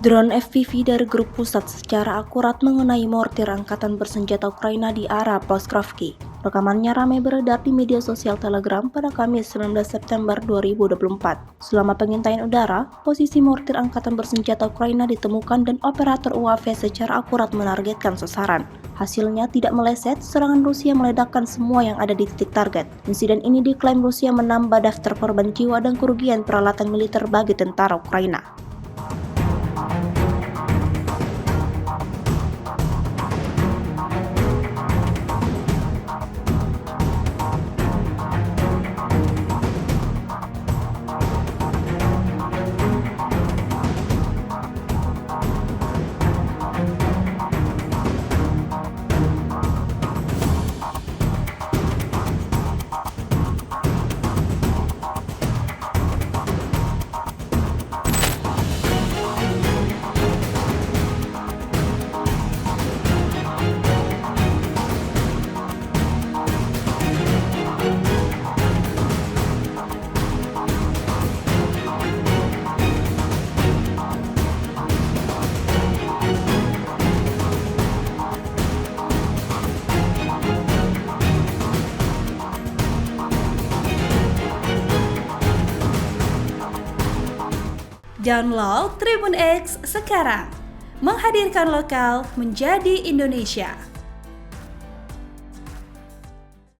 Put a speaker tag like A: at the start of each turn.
A: Drone FPV dari grup pusat secara akurat mengenai mortir angkatan bersenjata Ukraina di arah Pokrovki. Rekamannya ramai beredar di media sosial Telegram pada Kamis 19 September 2024. Selama pengintaian udara, posisi mortir angkatan bersenjata Ukraina ditemukan dan operator UAV secara akurat menargetkan sasaran. Hasilnya tidak meleset, serangan Rusia meledakkan semua yang ada di titik target. Insiden ini diklaim Rusia menambah daftar korban jiwa dan kerugian peralatan militer bagi tentara Ukraina.
B: Download Tribun X sekarang, menghadirkan lokal menjadi Indonesia.